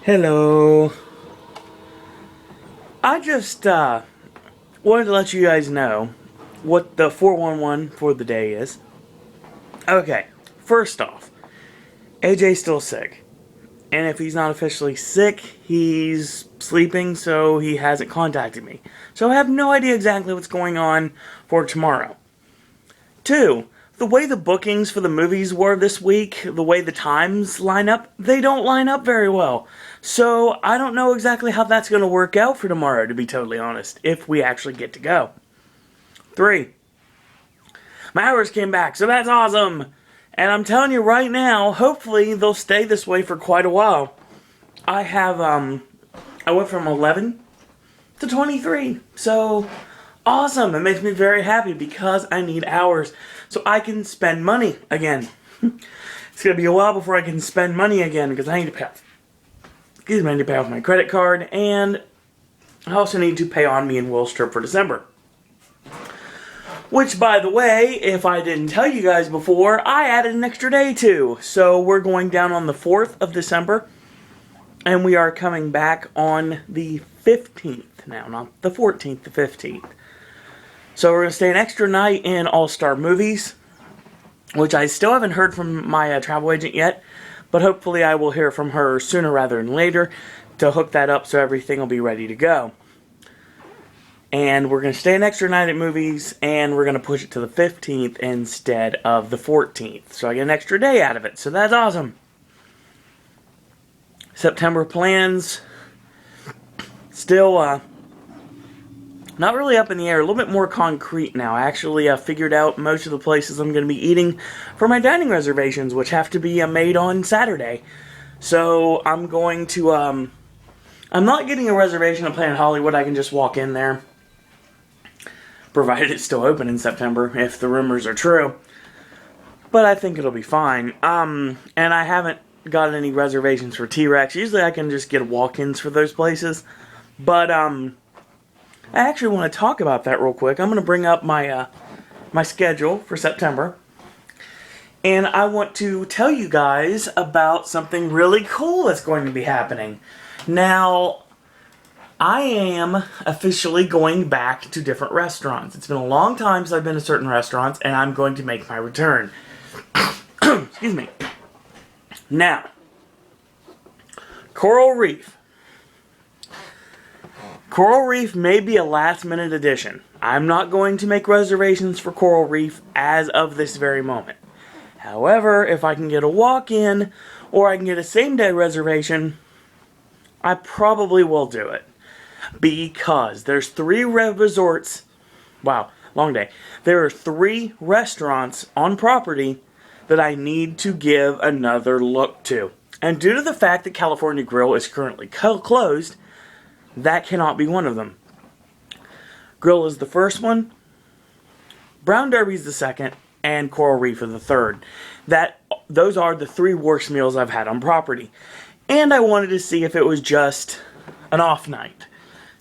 Hello. I just wanted to let you guys know what the 411 for the day is. Okay, first off, AJ's still sick. And if he's not officially sick, he's sleeping, so he hasn't contacted me. So I have no idea exactly what's going on for tomorrow. Two, the way the bookings for the movies were this week, the way the times line up, they don't line up very well. So I don't know exactly how that's going to work out for tomorrow, to be totally honest, if we actually get to go. Three, my hours came back, so that's awesome. And I'm telling you right now, hopefully they'll stay this way for quite a while. I went from 11 to 23, so awesome. It makes me very happy because I need hours so I can spend money again. It's going to be a while before I can spend money again because I need to pay off. I need to pay off my credit card, and I also need to pay on me and Will's trip for December. Which, by the way, if I didn't tell you guys before, I added an extra day to. So we're going down on the 4th of December, and we are coming back on the 15th now, not the 14th, the 15th. So we're going to stay an extra night in All-Star Movies, which I still haven't heard from my travel agent yet, but hopefully I will hear from her sooner rather than later to hook that up so everything will be ready to go. And we're going to stay an extra night at movies, and we're going to push it to the 15th instead of the 14th. So I get an extra day out of it, so that's awesome. September plans, still not really up in the air, a little bit more concrete now. I actually figured out most of the places I'm going to be eating for my dining reservations, which have to be made on Saturday. So I'm going to, I'm not getting a reservation at Planet Hollywood. I can just walk in there, provided it's still open in September, if the rumors are true. But I think it'll be fine. And I haven't gotten any reservations for T-Rex. Usually I can just get walk-ins for those places. But, I actually want to talk about that real quick. I'm going to bring up my my schedule for September. And I want to tell you guys about something really cool that's going to be happening. Now, I am officially going back to different restaurants. It's been a long time since I've been to certain restaurants, and I'm going to make my return. Excuse me. Now, Coral Reef. Coral Reef may be a last-minute addition. I'm not going to make reservations for Coral Reef as of this very moment. However, if I can get a walk-in or I can get a same-day reservation, I probably will do it. Because there's 3 resorts. Wow, long day. There are 3 restaurants on property that I need to give another look to. And due to the fact that California Grill is currently closed, that cannot be one of them. Grill is the first one, Brown Derby's the second, and Coral Reef are the third. Those are the 3 worst meals I've had on property. And I wanted to see if it was just an off night.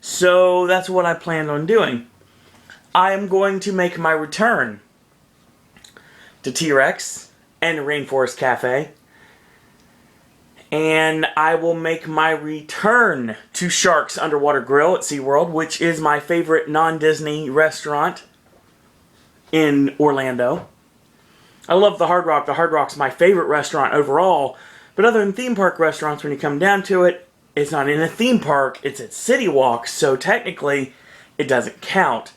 So that's what I planned on doing. I am going to make my return to T-Rex and Rainforest Cafe. And I will make my return to Shark's Underwater Grill at SeaWorld, which is my favorite non-Disney restaurant in Orlando. I love the Hard Rock. The Hard Rock's my favorite restaurant overall. But other than theme park restaurants, when you come down to it, it's not in a theme park, it's at City Walk, so technically it doesn't count.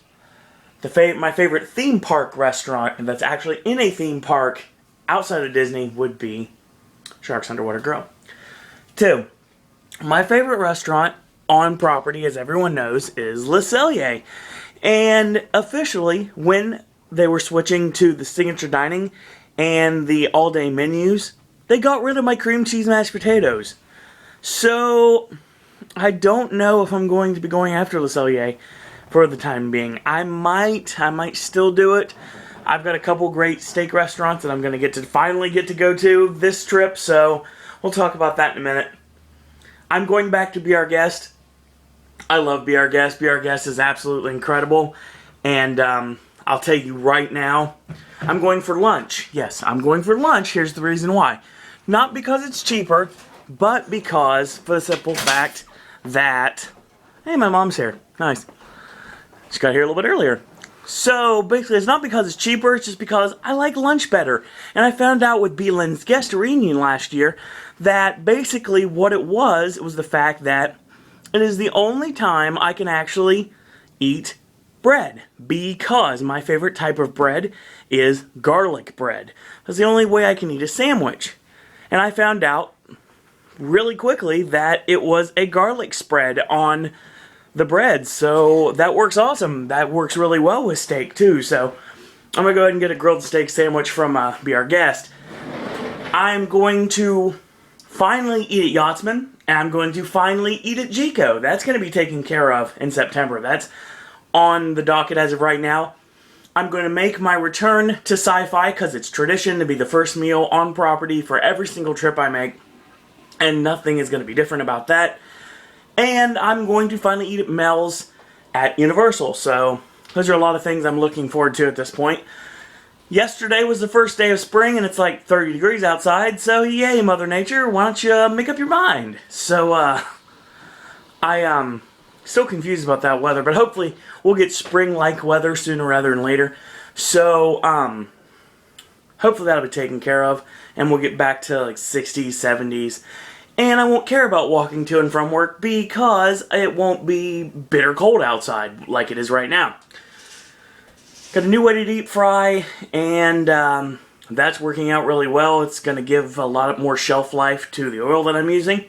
My favorite theme park restaurant that's actually in a theme park outside of Disney would be Shark's Underwater Grill. 2, my favorite restaurant on property, as everyone knows, is Le Cellier. And officially, when they were switching to the signature dining and the all-day menus, they got rid of my cream cheese mashed potatoes. So, I don't know if I'm going to be going after Le Cellier for the time being. I might still do it. I've got a couple great steak restaurants that I'm going to finally get to go to this trip, so we'll talk about that in a minute. I'm going back to Be Our Guest. I love Be Our Guest. Be Our Guest is absolutely incredible, and I'll tell you right now, I'm going for lunch. Yes, I'm going for lunch. Here's the reason why. Not because it's cheaper, but because, for the simple fact that, hey, my mom's here. Nice. She got here a little bit earlier. So, basically, it's not because it's cheaper, it's just because I like lunch better. And I found out with Beelin's guest reunion last year that basically what it was the fact that it is the only time I can actually eat bread, because my favorite type of bread is garlic bread. That's the only way I can eat a sandwich. And I found out really quickly that it was a garlic spread on the bread, so that works awesome. That works really well with steak too, so I'm going to go ahead and get a grilled steak sandwich from Be Our Guest. I'm going to finally eat at Yachtsman, and I'm going to finally eat at Jico. That's going to be taken care of in September. That's on the docket as of right now. I'm going to make my return to Sci-Fi because it's tradition to be the first meal on property for every single trip I make, and nothing is going to be different about that. And I'm going to finally eat at Mel's at Universal. So those are a lot of things I'm looking forward to at this point. Yesterday was the first day of spring and it's like 30 degrees outside. So yay, Mother Nature, why don't you make up your mind? So I am still confused about that weather, but hopefully we'll get spring-like weather sooner rather than later. So hopefully that'll be taken care of and we'll get back to like 60s, 70s. And I won't care about walking to and from work because it won't be bitter cold outside like it is right now. Got a new way to deep fry, and that's working out really well. It's going to give a lot more shelf life to the oil that I'm using.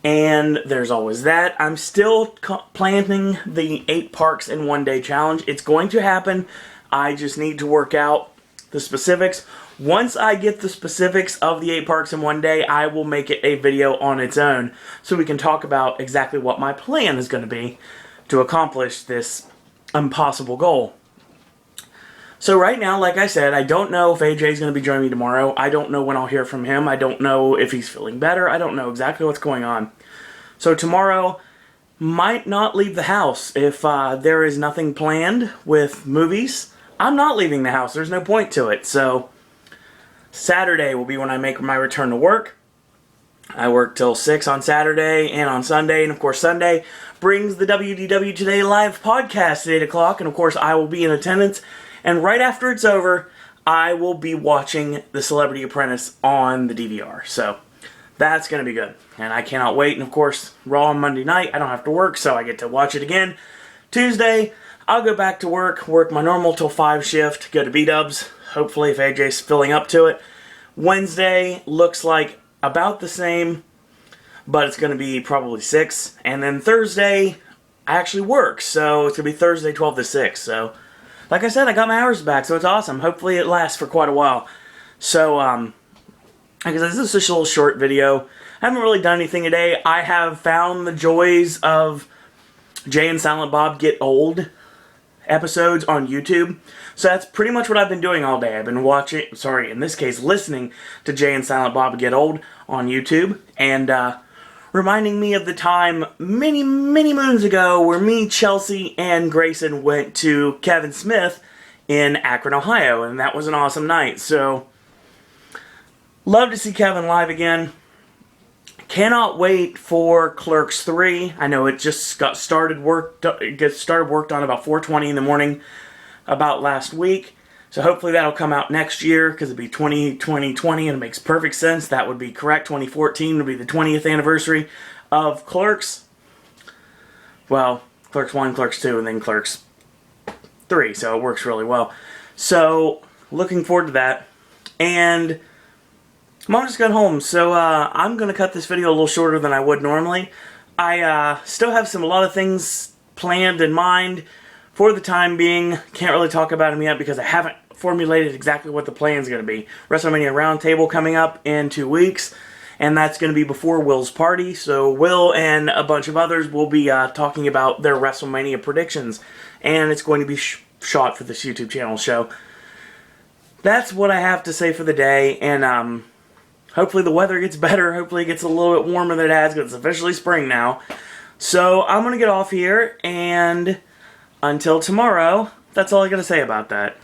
And there's always that. I'm still planning the 8 parks in one day challenge. It's going to happen. I just need to work out the specifics. Once I get the specifics of the 8 parks in one day, I will make it a video on its own so we can talk about exactly what my plan is going to be to accomplish this impossible goal. So right now, like I said, I don't know if AJ is going to be joining me tomorrow. I don't know when I'll hear from him. I don't know if he's feeling better. I don't know exactly what's going on. So tomorrow might not leave the house. If there is nothing planned with movies, I'm not leaving the house. There's no point to it. So Saturday will be when I make my return to work. I work till 6 on Saturday and on Sunday. And of course, Sunday brings the WDW Today live podcast at 8 o'clock. And of course, I will be in attendance. And right after it's over, I will be watching The Celebrity Apprentice on the DVR. So that's going to be good. And I cannot wait. And of course, Raw on Monday night, I don't have to work, so I get to watch it again. Tuesday, I'll go back to work my normal till 5 shift, go to B-Dubs. Hopefully, if AJ's filling up to it. Wednesday looks like about the same, but it's going to be probably 6. And then Thursday, I actually work, so it's going to be Thursday 12 to 6. So, like I said, I got my hours back, so it's awesome. Hopefully, it lasts for quite a while. So, like I said, this is just a little short video. I haven't really done anything today. I have found the joys of Jay and Silent Bob Get Old episodes on YouTube. So that's pretty much what I've been doing all day. I've been in this case, listening to Jay and Silent Bob Get Old on YouTube. And reminding me of the time many, many moons ago where me, Chelsea, and Grayson went to Kevin Smith in Akron, Ohio. And that was an awesome night. So, love to see Kevin live again. Cannot wait for Clerks 3. I know it just got started worked on about 4:20 in the morning about last week. So hopefully that'll come out next year because it'd be 2020 and it makes perfect sense. That would be correct. 2014 would be the 20th anniversary of Clerks. Well, Clerks 1, Clerks 2, and then Clerks 3. So it works really well. So looking forward to that. And Mom just got home, so I'm going to cut this video a little shorter than I would normally. I still have a lot of things planned in mind for the time being. Can't really talk about them yet because I haven't formulated exactly what the plan is going to be. WrestleMania Roundtable coming up in 2 weeks, and that's going to be before Will's party. So Will and a bunch of others will be talking about their WrestleMania predictions, and it's going to be shot for this YouTube channel show. That's what I have to say for the day, and hopefully the weather gets better. Hopefully it gets a little bit warmer than it has because it's officially spring now. So I'm going to get off here, and until tomorrow, that's all I got to say about that.